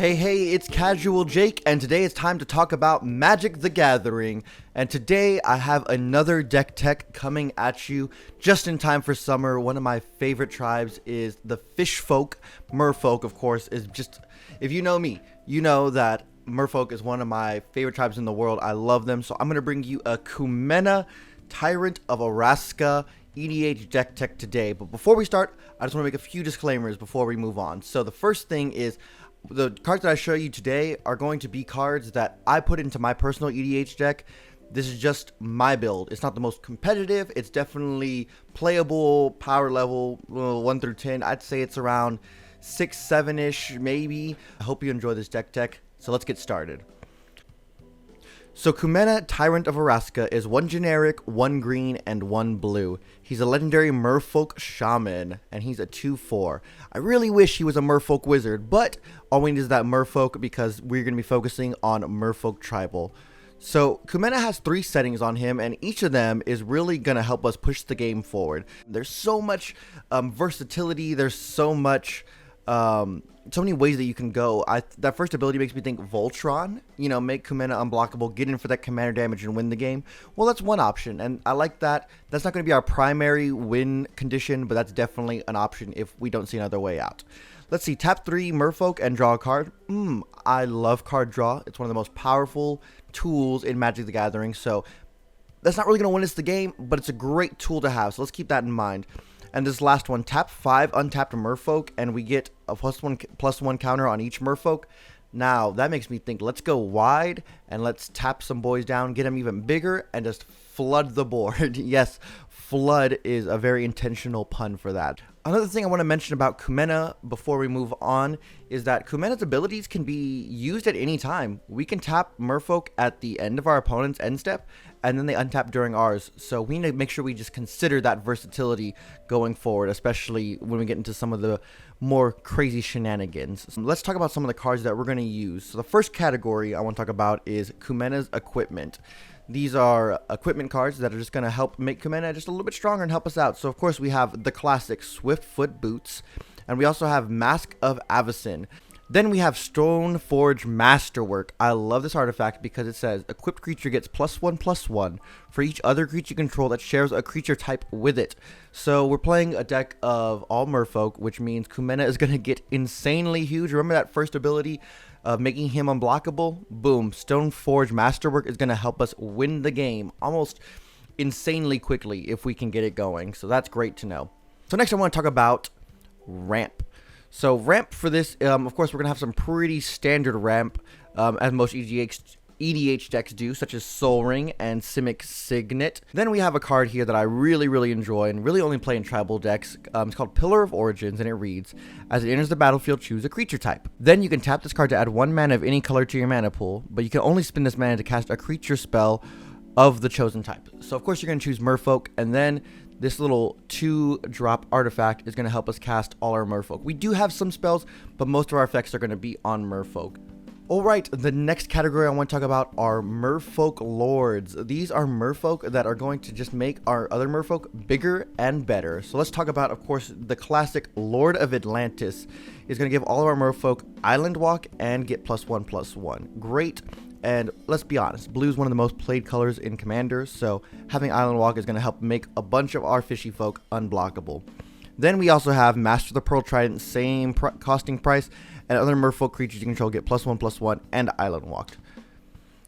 Hey, it's Casual Jake, and today it's time to talk about Magic the Gathering. And today I have another deck tech coming at you just in time for summer. One of my favorite tribes is the Fish Folk. Merfolk, of course, is just, if you know me, you know that Merfolk is one of my favorite tribes in the world. I love them, so I'm going to bring you a Kumena Tyrant of Orazca EDH deck tech today. But before we start, I just want to make a few disclaimers before we move on. So the first thing is, the cards that I show you today are going to be cards that I put into my personal EDH deck. This is just my build. It's not the most competitive. It's definitely playable, power level 1 through 10. I'd say it's around 6, 7-ish maybe. I hope you enjoy this deck tech. So let's get started. So Kumena, Tyrant of Orazca, is 1 generic, 1 green, and 1 blue. He's a legendary Merfolk Shaman, and he's a 2/4. I really wish he was a Merfolk Wizard, but all we need is that Merfolk because we're going to be focusing on Merfolk Tribal. So Kumena has 3 settings on him, and each of them is really going to help us push the game forward. There's so much versatility, there's so much... so many ways that you can go. That first ability makes me think Voltron, make Kumena unblockable, get in for that commander damage and win the game. Well, that's one option, and I like that. That's not going to be our primary win condition, but that's definitely an option if we don't see another way out. Let's see, tap 3 Merfolk and draw a card. I love card draw. It's one of the most powerful tools in Magic the Gathering, so that's not really going to win us the game, but it's a great tool to have, so let's keep that in mind. And this last one, tap 5 untapped Merfolk, and we get a +1/+1 counter on each Merfolk. Now, that makes me think, let's go wide, and let's tap some boys down, get them even bigger, and just flood the board. Yes, flood is a very intentional pun for that. Another thing I want to mention about Kumena before we move on is that Kumena's abilities can be used at any time. We can tap Merfolk at the end of our opponent's end step, and then they untap during ours. So we need to make sure we just consider that versatility going forward, especially when we get into some of the more crazy shenanigans. So let's talk about some of the cards that we're going to use. So the first category I want to talk about is Kumena's equipment. These are equipment cards that are just going to help make Kumena just a little bit stronger and help us out. So, of course, we have the classic Swiftfoot Boots, and we also have Mask of Evasion. Then we have Stoneforge Masterwork. I love this artifact because it says, equipped creature gets +1/+1 for each other creature you control that shares a creature type with it. So we're playing a deck of all Merfolk, which means Kumena is going to get insanely huge. Remember that first ability of making him unblockable? Boom. Stoneforge Masterwork is going to help us win the game almost insanely quickly if we can get it going. So that's great to know. So next I want to talk about ramp. So ramp for this, of course, we're going to have some pretty standard ramp, as most EDH decks do, such as Sol Ring and Simic Signet. Then we have a card here that I really enjoy and really only play in tribal decks. It's called Pillar of Origins, and it reads, as it enters the battlefield, choose a creature type. Then you can tap this card to add 1 mana of any color to your mana pool, but you can only spend this mana to cast a creature spell of the chosen type. So of course you're going to choose Merfolk, and then this little 2-drop artifact is going to help us cast all our Merfolk. We do have some spells, but most of our effects are going to be on Merfolk. Alright, the next category I want to talk about are Merfolk Lords. These are Merfolk that are going to just make our other Merfolk bigger and better. So let's talk about, of course, the classic Lord of Atlantis is going to give all of our Merfolk Island Walk and get +1/+1. Great. And let's be honest, blue is one of the most played colors in Commander, so having Island Walk is going to help make a bunch of our fishy folk unblockable. Then we also have Master the Pearl Trident, same costing price, and other Merfolk creatures you control get +1/+1 and Island Walked.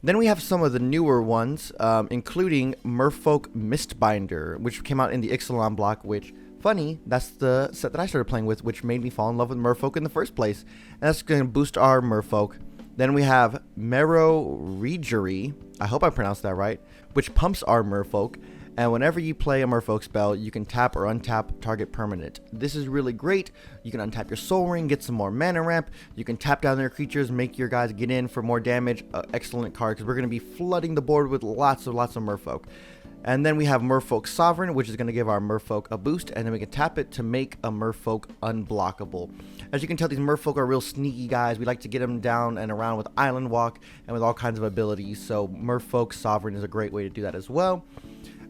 Then we have some of the newer ones, including Merfolk Mistbinder, which came out in the Ixalan block, which, funny, that's the set that I started playing with, which made me fall in love with Merfolk in the first place. And that's going to boost our Merfolk. Then we have Meroregery, I hope I pronounced that right, which pumps our Merfolk, and whenever you play a Merfolk spell, you can tap or untap target permanent. This is really great. You can untap your Sol Ring, get some more mana ramp, you can tap down their creatures, make your guys get in for more damage. Excellent card, because we're going to be flooding the board with lots of Merfolk. And then we have Merfolk Sovereign, which is going to give our Merfolk a boost, and then we can tap it to make a Merfolk unblockable. As you can tell, these Merfolk are real sneaky guys. We like to get them down and around with Island Walk and with all kinds of abilities, so Merfolk Sovereign is a great way to do that as well.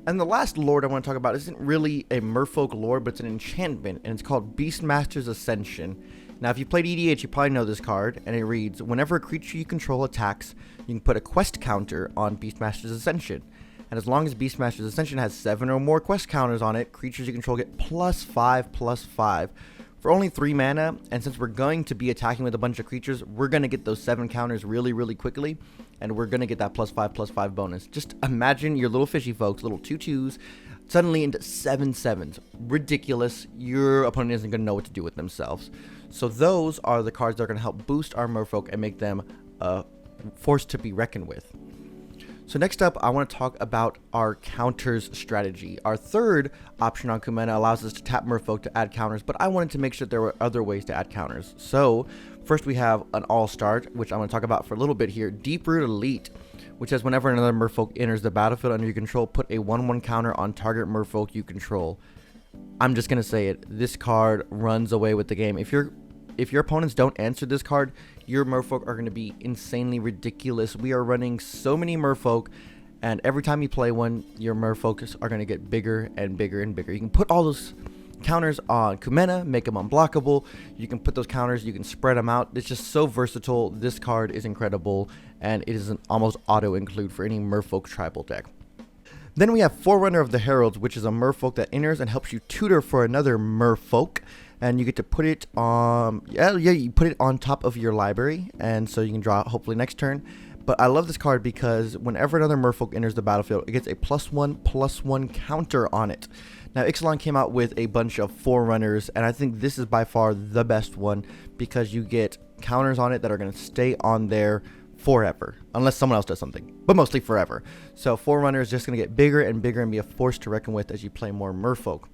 And the last lord I want to talk about isn't really a Merfolk lord, but it's an enchantment, and it's called Beastmaster's Ascension. Now, if you played EDH, you probably know this card, and it reads, whenever a creature you control attacks, you can put a quest counter on Beastmaster's Ascension. And as long as Beastmaster's Ascension has 7 or more quest counters on it, creatures you control get +5/+5 for only 3 mana. And since we're going to be attacking with a bunch of creatures, we're going to get those 7 counters really quickly, and we're going to get that +5/+5 bonus. Just imagine your little fishy folks, little 2/2s, suddenly into 7/7s. Ridiculous. Your opponent isn't going to know what to do with themselves. So those are the cards that are going to help boost our Merfolk and make them a force to be reckoned with. So next up, I want to talk about our counters strategy. Our third option on Kumena allows us to tap Merfolk to add counters, but I wanted to make sure there were other ways to add counters. So first we have an all-star, which I'm going to talk about for a little bit here, Deep Root Elite, which says whenever another Merfolk enters the battlefield under your control, put a 1/1 counter on target Merfolk you control. I'm just going to say it, this card runs away with the game. If your opponents don't answer this card, your Merfolk are going to be insanely ridiculous. We are running so many Merfolk, and every time you play one, your Merfolk are going to get bigger and bigger and bigger. You can put all those counters on Kumena, make them unblockable. You can put those counters, you can spread them out. It's just so versatile. This card is incredible, and it is an almost auto include for any Merfolk tribal deck. Then we have Forerunner of the Heralds, which is a Merfolk that enters and helps you tutor for another Merfolk. And you get to put it on, you put it on top of your library, and so you can draw it hopefully next turn. But I love this card because whenever another Merfolk enters the battlefield, it gets a +1/+1 counter on it. Now, Ixalan came out with a bunch of Forerunners, and I think this is by far the best one because you get counters on it that are going to stay on there forever, unless someone else does something, but mostly forever. So Forerunner is just going to get bigger and bigger and be a force to reckon with as you play more Merfolk.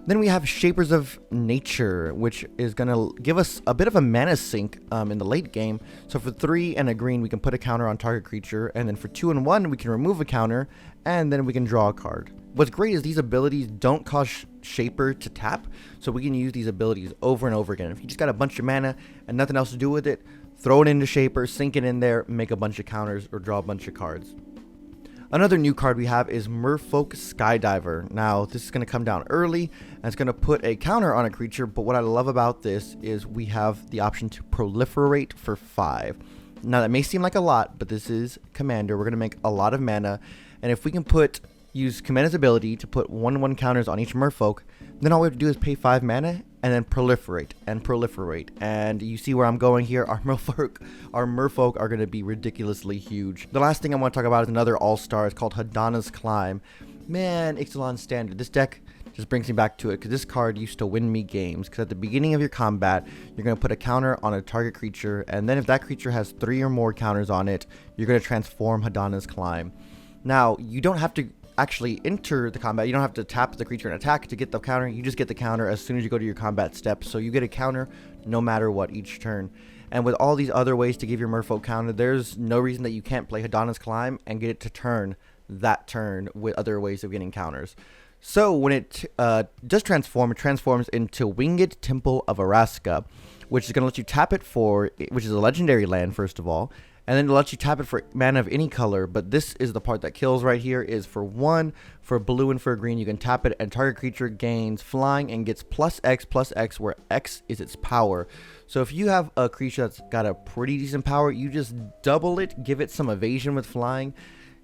Then we have Shapers of Nature, which is going to give us a bit of a mana sink in the late game. So for 3 and a green, we can put a counter on target creature, and then for 2 and 1, we can remove a counter, and then we can draw a card. What's great is these abilities don't cause Shaper to tap, so we can use these abilities over and over again. If you just got a bunch of mana and nothing else to do with it, throw it into Shaper, sink it in there, make a bunch of counters, or draw a bunch of cards. Another new card we have is Merfolk Skydiver. Now, this is going to come down early, and it's going to put a counter on a creature, but what I love about this is we have the option to proliferate for 5. Now, that may seem like a lot, but this is Commander. We're going to make a lot of mana, and if we can use Kumena's ability to put 1/1 counters on each Merfolk, then all we have to do is pay 5 mana, and then proliferate and proliferate. And you see where I'm going here. Our Merfolk are going to be ridiculously huge. The last thing I want to talk about is another all-star. It's called Hadana's Climb. Man, Ixalan Standard. This deck just brings me back to it because this card used to win me games. Because at the beginning of your combat, you're going to put a counter on a target creature, and then if that creature has 3 or more counters on it, you're going to transform Hadana's Climb. Now, you don't have to actually enter the combat. You don't have to tap the creature and attack to get the counter. You just get the counter as soon as you go to your combat step. So you get a counter no matter what each turn. And with all these other ways to give your Merfolk counter, there's no reason that you can't play Hadana's Climb and get it to turn that turn with other ways of getting counters. So when it does transform, it transforms into Winged Temple of Orazca, which is going to let you tap it for, which is a legendary land first of all, and then it lets you tap it for mana of any color. But this is the part that kills right here, is for 1, for blue and for green, you can tap it and target creature gains flying and gets +X/+X, where X is its power. So if you have a creature that's got a pretty decent power, you just double it, give it some evasion with flying,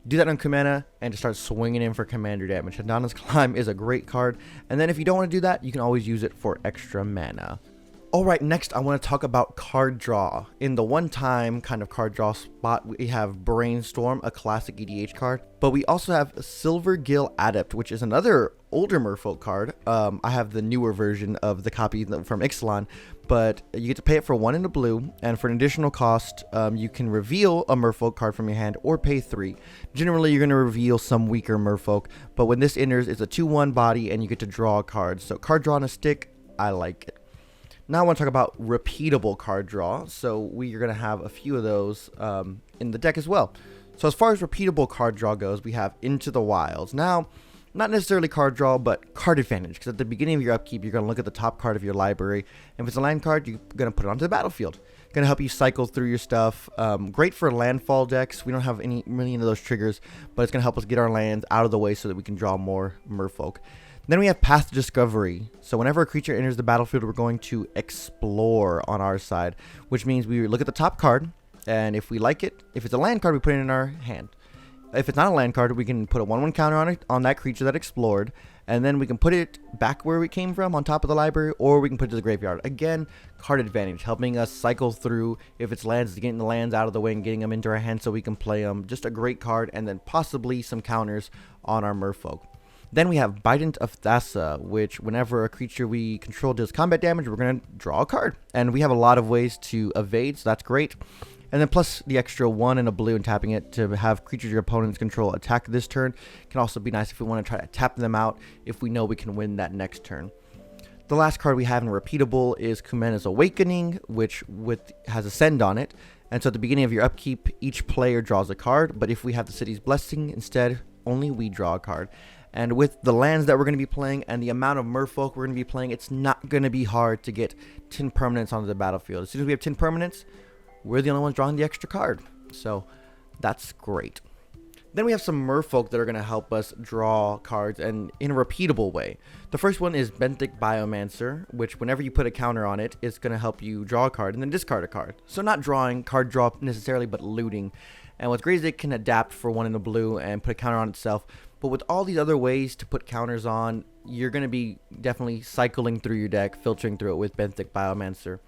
do that on Kumena, and just start swinging in for commander damage. Hadana's Climb is a great card, and then if you don't want to do that, you can always use it for extra mana. Alright, next I want to talk about card draw. In the one-time kind of card draw spot, we have Brainstorm, a classic EDH card, but we also have Silvergill Adept, which is another older Merfolk card. I have the newer version of the copy from Ixalan, but you get to pay it for 1 in the blue, and for an additional cost, you can reveal a Merfolk card from your hand or pay 3. Generally, you're going to reveal some weaker Merfolk, but when this enters, it's a 2/1 body, and you get to draw a card. So card draw on a stick, I like it. Now I want to talk about repeatable card draw. So we are going to have a few of those in the deck as well. So as far as repeatable card draw goes, we have Into the Wilds. Now, not necessarily card draw, but card advantage. Because at the beginning of your upkeep, you're going to look at the top card of your library. And if it's a land card, you're going to put it onto the battlefield. Gonna help you cycle through your stuff. Great for landfall decks. We don't have many of those triggers, but it's gonna help us get our lands out of the way so that we can draw more Merfolk. Then we have Path to Discovery. So whenever a creature enters the battlefield, we're going to explore on our side, which means we look at the top card, and if we like it, if it's a land card, we put it in our hand. If it's not a land card, we can put a 1/1 counter on it, on that creature that explored, and then we can put it back where we came from on top of the library, or we can put it to the graveyard. Again, card advantage, helping us cycle through, if it's lands, getting the lands out of the way and getting them into our hand so we can play them. Just a great card, and then possibly some counters on our Merfolk. Then we have Bident of Thassa, which whenever a creature we control does combat damage, we're going to draw a card. And we have a lot of ways to evade, so that's great. And then plus the extra 1 and a blue and tapping it to have creatures your opponents control attack this turn can also be nice if we want to try to tap them out if we know we can win that next turn. The last card we have in Repeatable is Kumena's Awakening, which has Ascend on it. And so at the beginning of your upkeep, each player draws a card, but if we have the City's Blessing instead, only we draw a card. And with the lands that we're going to be playing and the amount of Merfolk we're going to be playing, it's not going to be hard to get 10 permanents onto the battlefield. As soon as we have 10 permanents, we're the only ones drawing the extra card. So that's great. Then we have some Merfolk that are going to help us draw cards and in a repeatable way. The first one is Benthic Biomancer, which whenever you put a counter on it, it's going to help you draw a card and then discard a card. So not drawing card draw necessarily, but looting. And what's great is it can adapt for 1 in the blue and put a counter on itself. But with all these other ways to put counters on, you're going to be definitely cycling through your deck, filtering through it with Benthic Biomancer.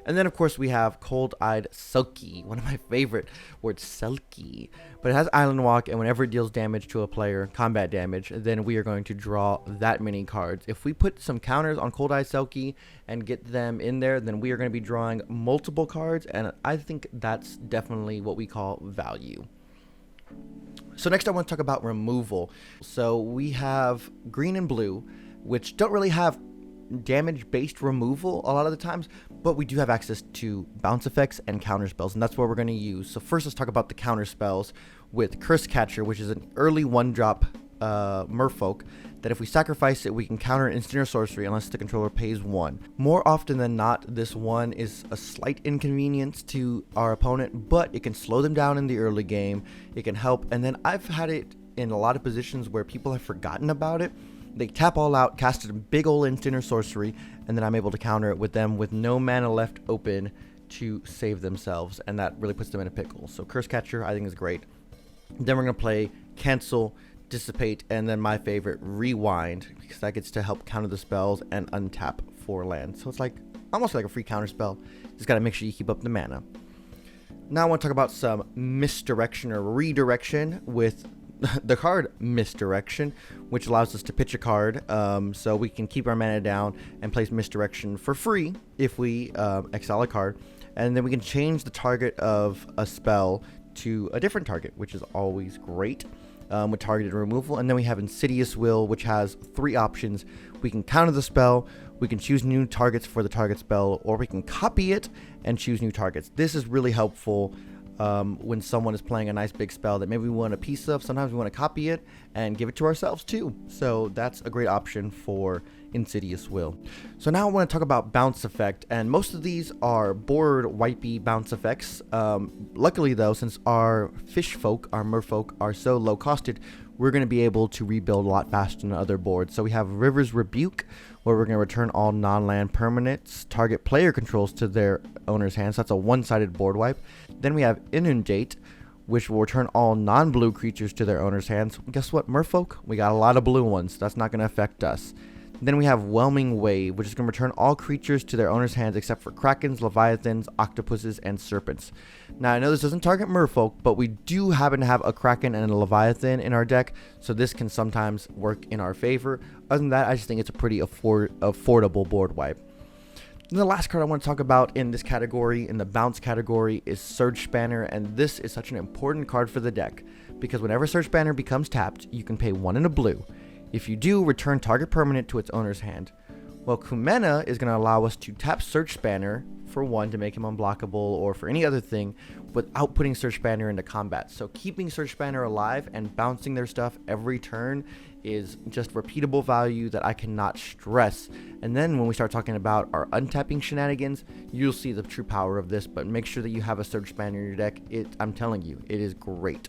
And then, of course, we have Cold-Eyed Selkie, one of my favorite words, Selkie. But it has Island Walk, and whenever it deals damage to a player, combat damage, then we are going to draw that many cards. If we put some counters on Cold-Eyed Selkie and get them in there, then we are going to be drawing multiple cards, and I think that's definitely what we call value. So next I want to talk about removal. So we have green and blue, which don't really have damage-based removal a lot of the times, but we do have access to bounce effects and counter spells, and that's what we're going to use. So first let's talk about the counter spells with Curse Catcher, which is an early 1-drop Merfolk that if we sacrifice it, we can counter an instant or sorcery unless the controller pays 1. More often than not, this one is a slight inconvenience to our opponent, but it can slow them down in the early game. It can help, and then I've had it in a lot of positions where people have forgotten about it. They tap all out, cast a big ol' instant or sorcery, and then I'm able to counter it with them with no mana left open to save themselves, and that really puts them in a pickle. So Curse Catcher I think is great. Then we're going to play Cancel, Dissipate, and then my favorite, Rewind, because that gets to help counter the spells and untap 4 lands. So it's like almost like a free counter spell. Just got to make sure you keep up the mana. Now I want to talk about some misdirection or redirection with the card Misdirection, which allows us to pitch a card, so we can keep our mana down and place Misdirection for free if we exile a card, and then we can change the target of a spell to a different target, which is always great with targeted removal. And then we have Insidious Will, which has 3 options. We can counter the spell, we can choose new targets for the target spell, or we can copy it and choose new targets. This is really helpful when someone is playing a nice big spell that maybe we want a piece of. Sometimes we want to copy it and give it to ourselves too. So that's a great option for Insidious Will. So now I want to talk about bounce effect, and most of these are board wipey bounce effects. Luckily though, since our fish folk, our merfolk, are so low costed, we're going to be able to rebuild a lot faster than other boards. So we have River's Rebuke, where we're going to return all non-land permanents target player controls to their owner's hands. So that's a one-sided board wipe. Then we have Inundate, which will return all non-blue creatures to their owner's hands. Guess what, Merfolk? We got a lot of blue ones. So that's not going to affect us. Then we have Whelming Wave, which is going to return all creatures to their owner's hands except for Krakens, Leviathans, Octopuses, and Serpents. Now, I know this doesn't target Merfolk, but we do happen to have a Kraken and a Leviathan in our deck, so this can sometimes work in our favor. Other than that, I just think it's a pretty affordable board wipe. And the last card I want to talk about in this category, in the bounce category, is Surge Spanner, and this is such an important card for the deck, because whenever Surge Spanner becomes tapped, you can pay 1 and a blue. If you do, return target permanent to its owner's hand. Well, Kumena is going to allow us to tap Surge Spanner for 1 to make him unblockable or for any other thing without putting Search Banner into combat. So keeping Search Banner alive and bouncing their stuff every turn is just repeatable value that I cannot stress. And then when we start talking about our untapping shenanigans, you'll see the true power of this, but make sure that you have a Search Banner in your deck. I'm telling you, it is great.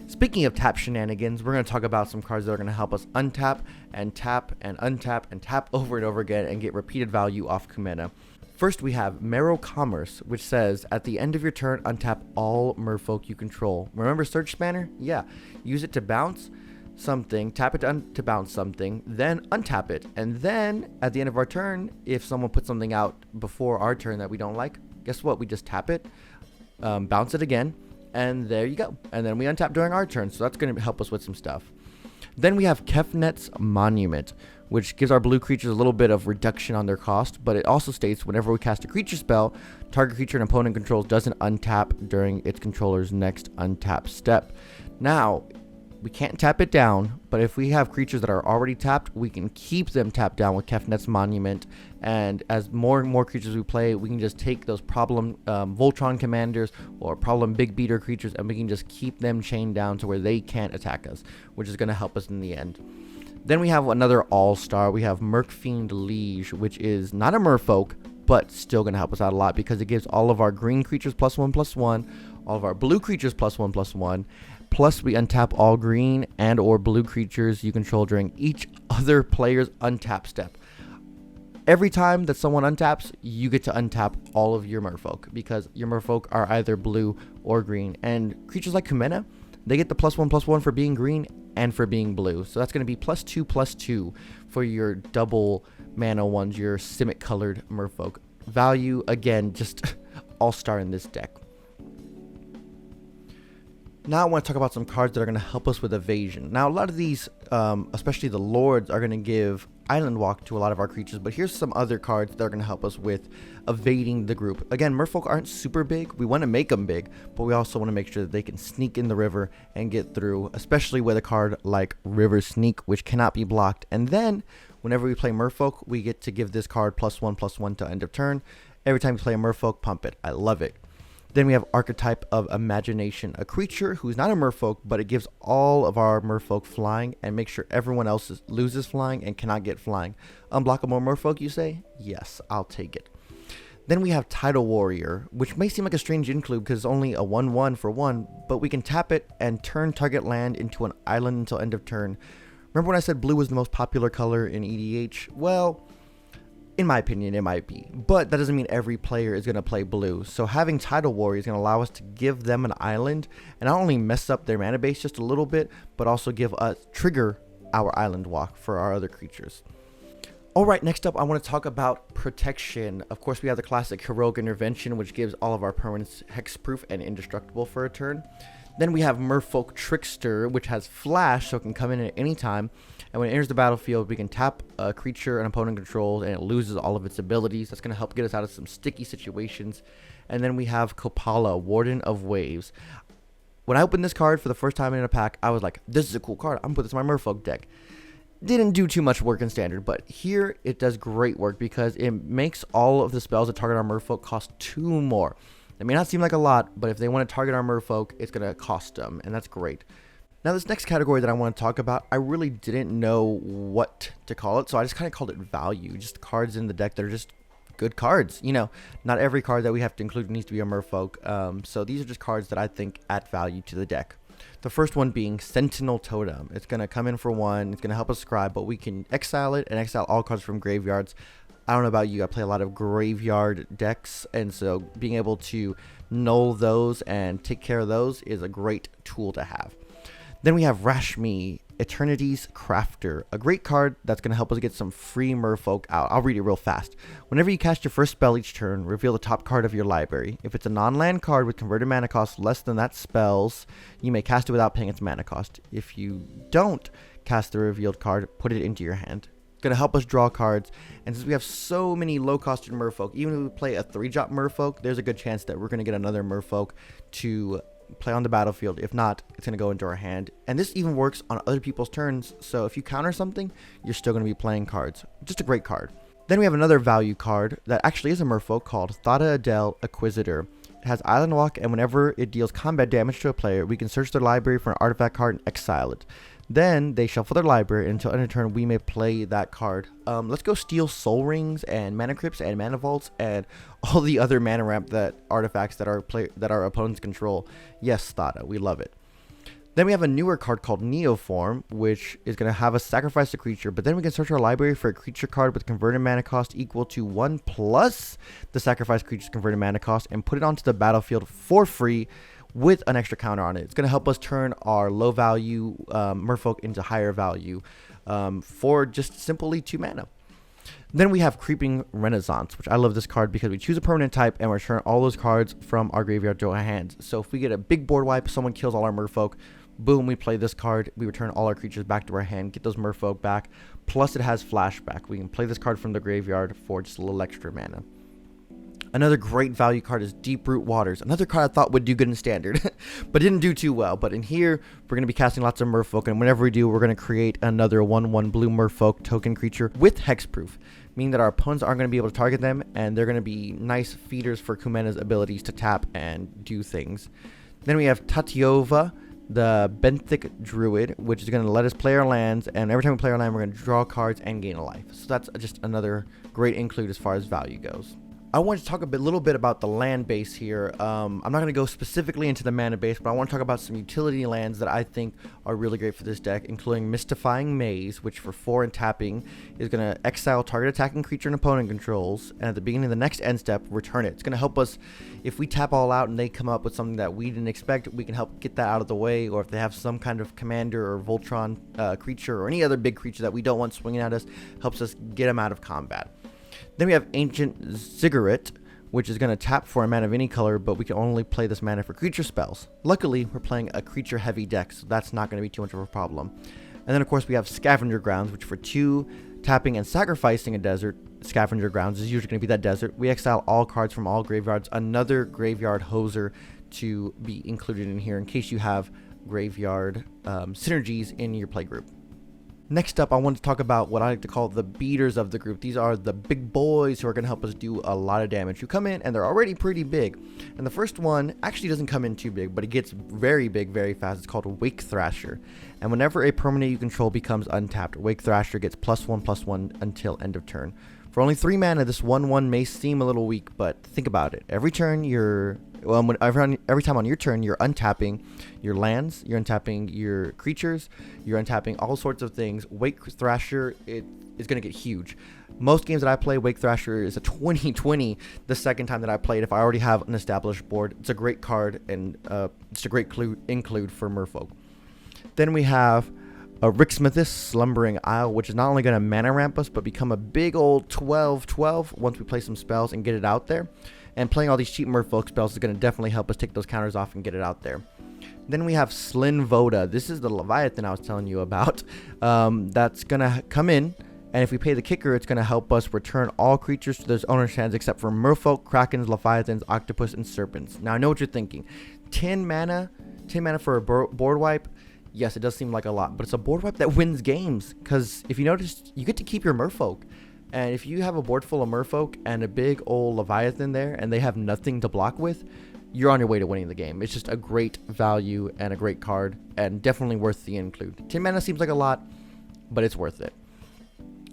Speaking of tap shenanigans, we're going to talk about some cards that are going to help us untap and tap and untap and tap over and over again and get repeated value off Kumena. First, we have Merfolk, which says, at the end of your turn, untap all Merfolk you control. Remember Search Banner? Yeah. Use it to bounce something, tap it to bounce something, then untap it. And then, at the end of our turn, if someone puts something out before our turn that we don't like, guess what? We just tap it, bounce it again, and there you go. And then we untap during our turn, so that's going to help us with some stuff. Then we have Kefnet's Monument, which gives our blue creatures a little bit of reduction on their cost, but it also states whenever we cast a creature spell, target creature an opponent controls doesn't untap during its controller's next untap step. Now, we can't tap it down, but if we have creatures that are already tapped, we can keep them tapped down with Kefnet's Monument, and as more and more creatures we play, we can just take those problem Voltron commanders or problem big beater creatures, and we can just keep them chained down to where they can't attack us, which is going to help us in the end. Then we have another all-star. We have Mercfiend Liege, which is not a merfolk, but still going to help us out a lot because it gives all of our green creatures +1/+1, all of our blue creatures +1/+1, plus we untap all green and or blue creatures you control during each other player's untap step. Every time that someone untaps, you get to untap all of your merfolk because your merfolk are either blue or green. And creatures like Kumena, they get the +1/+1 for being green and for being blue. So that's going to be +2/+2 for your double mana ones, your Simic colored merfolk. Value, again, just all-star in this deck. Now I want to talk about some cards that are going to help us with evasion. Now a lot of these, especially the lords, are going to give island walk to a lot of our creatures, but here's some other cards that are going to help us with evading the group. Again, merfolk aren't super big. We want to make them big, but we also want to make sure that they can sneak in the river and get through, especially with a card like River Sneak, which cannot be blocked. And then whenever we play merfolk, we get to give this card +1/+1 to end of turn. Every time you play a merfolk, pump it. I love it. Then we have Archetype of Imagination, a creature who's not a merfolk, but it gives all of our merfolk flying and makes sure everyone else loses flying and cannot get flying. Unblockable merfolk, you say? Yes, I'll take it. Then we have Tidal Warrior, which may seem like a strange include because it's only a 1/1 for 1, but we can tap it and turn target land into an island until end of turn. Remember when I said blue was the most popular color in EDH? Well, in my opinion, it might be, but that doesn't mean every player is going to play blue. So having Tidal Warrior is going to allow us to give them an island and not only mess up their mana base just a little bit, but also trigger our island walk for our other creatures. Alright, next up I want to talk about protection. Of course, we have the classic Heroic Intervention, which gives all of our permanents hexproof and indestructible for a turn. Then we have Merfolk Trickster, which has flash, so it can come in at any time. And when it enters the battlefield, we can tap a creature an opponent controls, and it loses all of its abilities. That's going to help get us out of some sticky situations. And then we have Kopala, Warden of Waves. When I opened this card for the first time in a pack, I was like, this is a cool card. I'm going to put this in my Merfolk deck. Didn't do too much work in Standard, but here it does great work because it makes all of the spells that target our Merfolk cost 2 more. It may not seem like a lot, but if they want to target our merfolk, it's going to cost them, and that's great. Now, this next category that I want to talk about, I really didn't know what to call it, so I just kind of called it value. Just cards in the deck that are just good cards. You know, not every card that we have to include needs to be a merfolk, so these are just cards that I think add value to the deck. The first one being Sentinel Totem. It's going to come in for 1, it's going to help us scribe, but we can exile it and exile all cards from graveyards. I don't know about you, I play a lot of graveyard decks, and so being able to null those and take care of those is a great tool to have. Then we have Rashmi, Eternity's Crafter, a great card that's going to help us get some free merfolk out. I'll read it real fast. Whenever you cast your first spell each turn, reveal the top card of your library. If it's a non-land card with converted mana cost less than that spell's, you may cast it without paying its mana cost. If you don't cast the revealed card, put it into your hand. Going to help us draw cards, and since we have so many low-costed merfolk, even if we play a 3-drop merfolk, there's a good chance that we're going to get another merfolk to play on the battlefield. If not, it's going to go into our hand, and this even works on other people's turns, so if you counter something, you're still going to be playing cards. Just a great card. Then we have another value card that actually is a Merfolk called Thada Adel Acquisitor. It has Island Walk, and whenever it deals combat damage to a player, we can search their library for an artifact card and exile it. Then they shuffle their library, and until end of turn we may play that card. Let's go steal Soul Rings and Mana Crypts and Mana Vaults and all the other mana ramp artifacts that our opponents control. Yes, Thada, we love it. Then we have a newer card called Neoform, which is going to have us sacrifice a creature, but then we can search our library for a creature card with converted mana cost equal to 1 plus the sacrifice creature's converted mana cost and put it onto the battlefield for free with an extra counter on it. It's going to help us turn our low value Merfolk into higher value for just simply 2 mana. Then we have Creeping Renaissance, which I love this card because we choose a permanent type and return all those cards from our graveyard to our hands. So if we get a big board wipe, someone kills all our Merfolk, boom, we play this card, we return all our creatures back to our hand, get those Merfolk back, plus it has flashback. We can play this card from the graveyard for just a little extra mana. Another great value card is Deep-Root Waters, another card I thought would do good in Standard, but didn't do too well. But in here, we're going to be casting lots of Merfolk, and whenever we do, we're going to create another 1/1 blue Merfolk token creature with hexproof, meaning that our opponents aren't going to be able to target them, and they're going to be nice feeders for Kumena's abilities to tap and do things. Then we have Tatiova, the Benthic Druid, which is going to let us play our lands, and every time we play our land, we're going to draw cards and gain a life. So that's just another great include as far as value goes. I want to talk a little bit about the land base here. I'm not going to go specifically into the mana base, but I want to talk about some utility lands that I think are really great for this deck, including Mystifying Maze, which for 4 and tapping is going to exile target attacking creature an opponent controls, and at the beginning of the next end step, return it. It's going to help us, if we tap all out and they come up with something that we didn't expect, we can help get that out of the way, or if they have some kind of commander or Voltron creature or any other big creature that we don't want swinging at us, helps us get them out of combat. Then we have Ancient Ziggurat, which is going to tap for a mana of any color, but we can only play this mana for creature spells. Luckily, we're playing a creature-heavy deck, so that's not going to be too much of a problem. And then, of course, we have Scavenger Grounds, which for 2, tapping and sacrificing a desert, Scavenger Grounds is usually going to be that desert. We exile all cards from all graveyards, another graveyard hoser to be included in here in case you have graveyard synergies in your playgroup. Next up, I want to talk about what I like to call the beaters of the group. These are the big boys who are going to help us do a lot of damage. You come in, and they're already pretty big. And the first one actually doesn't come in too big, but it gets very big very fast. It's called Wake Thrasher. And whenever a permanent you control becomes untapped, Wake Thrasher gets +1/+1 until end of turn. For only 3 mana, this 1/1 may seem a little weak, but think about it. Every turn every time on your turn, you're untapping your lands, you're untapping your creatures, you're untapping all sorts of things. Wake Thrasher, it is going to get huge. Most games that I play, Wake Thrasher is a 20/20 the second time that I played if I already have an established board. It's a great card, and it's a great include for Merfolk. Then we have a Rixmithis Slumbering Isle, which is not only going to mana ramp us, but become a big old 12/12 once we play some spells and get it out there. And playing all these cheap Merfolk spells is going to definitely help us take those counters off and get it out there. Then we have Slin Voda. This is the Leviathan I was telling you about. That's going to come in, and if we pay the kicker, it's going to help us return all creatures to their owner's hands except for Merfolk, Krakens, Leviathans, Octopus, and Serpents. Now, I know what you're thinking. 10 mana for a board wipe. Yes, it does seem like a lot, but it's a board wipe that wins games. Because if you notice, you get to keep your Merfolk. And if you have a board full of Merfolk and a big old Leviathan there, and they have nothing to block with, you're on your way to winning the game. It's just a great value and a great card, and definitely worth the include. 10 mana seems like a lot, but it's worth it.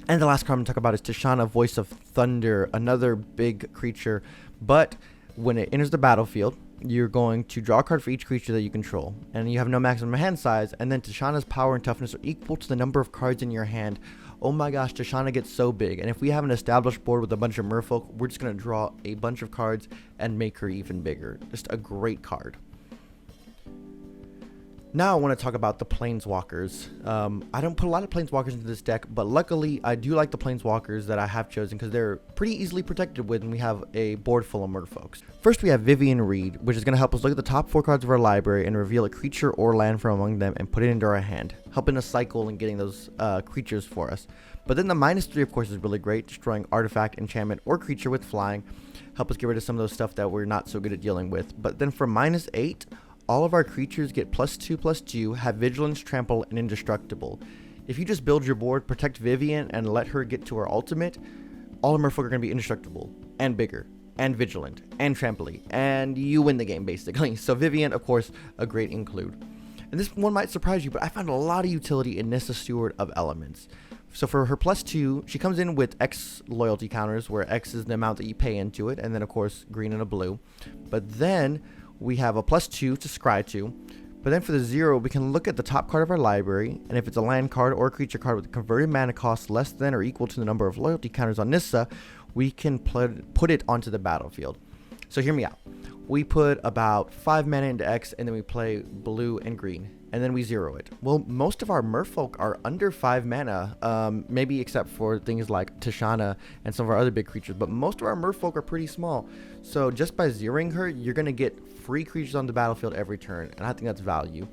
And the last card I'm going to talk about is Tishana, Voice of Thunder, another big creature. But when it enters the battlefield, you're going to draw a card for each creature that you control, and you have no maximum hand size, and then Tishana's power and toughness are equal to the number of cards in your hand. Oh my gosh, Tishana gets so big, and if we have an established board with a bunch of Merfolk, we're just going to draw a bunch of cards and make her even bigger. Just a great card. Now I want to talk about the Planeswalkers. I don't put a lot of Planeswalkers into this deck, but luckily I do like the Planeswalkers that I have chosen because they're pretty easily protected with, and we have a board full of Merfolks. First we have Vivian Reed, which is going to help us look at the top 4 cards of our library and reveal a creature or land from among them and put it into our hand, helping us cycle and getting those creatures for us. But then the -3, of course, is really great, destroying artifact, enchantment, or creature with flying, help us get rid of some of those stuff that we're not so good at dealing with. But then for -8, all of our creatures get +2/+2, have vigilance, trample, and indestructible. If you just build your board, protect Vivian, and let her get to her ultimate, all of Merfolk are going to be indestructible and bigger and vigilant and trampoline, and you win the game basically. So Vivian, of course, a great include. And this one might surprise you, but I found a lot of utility in Nissa, Steward of Elements. So for her +2, she comes in with X loyalty counters, where X is the amount that you pay into it, and then of course green and a blue. But then we have a +2 to scry to. But then for the 0, we can look at the top card of our library, and if it's a land card or a creature card with a converted mana cost less than or equal to the number of loyalty counters on Nissa, we can put it onto the battlefield. So hear me out. We put about 5 mana into X, and then we play blue and green, and then we 0 it. Well, most of our Merfolk are under 5 mana, maybe except for things like Tishana and some of our other big creatures, but most of our Merfolk are pretty small. So just by 0ing her, you're going to get free creatures on the battlefield every turn, and I think that's value.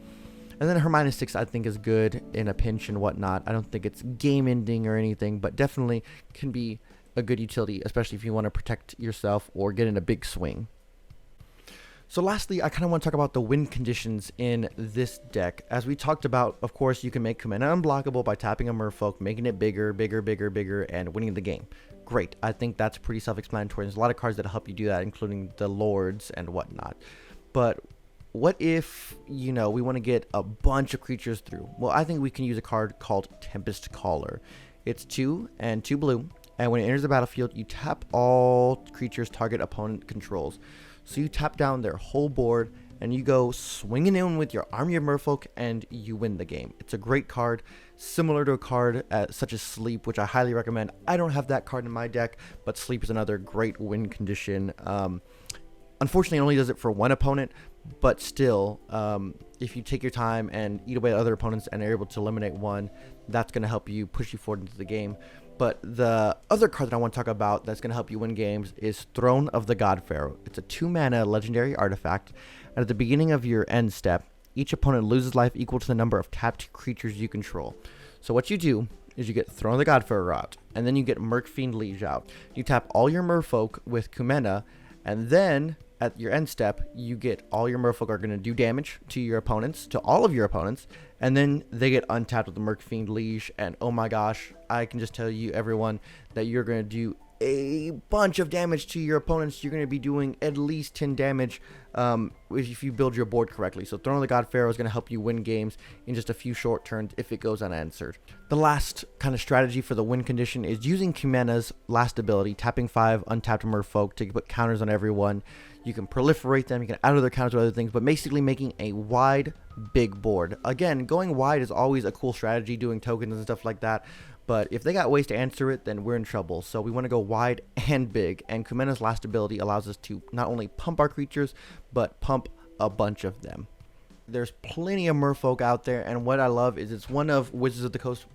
And then her -6 I think is good in a pinch and whatnot. I don't think it's game ending or anything, but definitely can be a good utility, especially if you want to protect yourself or get in a big swing. So lastly, I kind of want to talk about the win conditions in this deck. As we talked about, of course, you can make Kumena unblockable by tapping a Merfolk, making it bigger, and winning the game. Great. I think that's pretty self-explanatory. There's a lot of cards that help you do that, including the Lords and whatnot. But what if, you know, we want to get a bunch of creatures through? Well, I think we can use a card called Tempest Caller. It's 2 and 2 blue, and when it enters the battlefield, you tap all creatures target opponent controls. So you tap down their whole board, and you go swinging in with your army of Merfolk, and you win the game. It's a great card, similar to a card such as Sleep, which I highly recommend. I don't have that card in my deck, but Sleep is another great win condition. Unfortunately, it only does it for one opponent, but still, if you take your time and eat away at other opponents and are able to eliminate one, that's going to help you push you forward into the game. But the other card that I want to talk about that's going to help you win games is Throne of the God Pharaoh. It's a 2-mana legendary artifact, and at the beginning of your end step, each opponent loses life equal to the number of tapped creatures you control. So what you do is you get Throne of the God Pharaoh out, and then you get Merfolk Liege out. You tap all your Merfolk with Kumena, and then at your end step, you get all your Merfolk are going to do damage to your opponents, to all of your opponents, and then they get untapped with the Merfolk Liege, and oh my gosh, I can just tell you, everyone, that you're going to do a bunch of damage to your opponents. You're going to be doing at least 10 damage if you build your board correctly. So Throne of the God Pharaoh is going to help you win games in just a few short turns if it goes unanswered. The last kind of strategy for the win condition is using Kumena's last ability, tapping 5 untapped Merfolk to put counters on everyone. You can proliferate them, you can add other counters to other things, but basically making a wide, big board. Again, going wide is always a cool strategy, doing tokens and stuff like that, but if they got ways to answer it, then we're in trouble. So we want to go wide and big, and Kumena's last ability allows us to not only pump our creatures, but pump a bunch of them. There's plenty of Merfolk out there, and what I love is it's one of Wizards of the Coast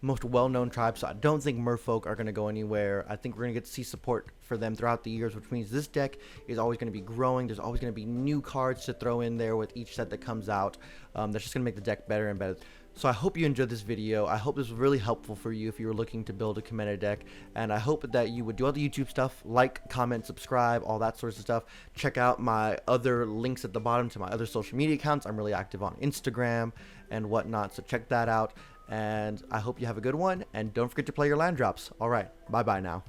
most well-known tribes, so I don't think Merfolk are going to go anywhere. I think we're going to get to see support for them throughout the years, which means this deck is always going to be growing. There's always going to be new cards to throw in there with each set that comes out. That's just going to make the deck better and better. So I hope you enjoyed this video. I hope this was really helpful for you if you were looking to build a Kumena deck, and I hope that you would do all the YouTube stuff, like, comment, subscribe, all that sorts of stuff. Check out my other links at the bottom to my other social media accounts. I'm really active on Instagram and whatnot, so check that out. And I hope you have a good one, and don't forget to play your land drops. All right, bye-bye now.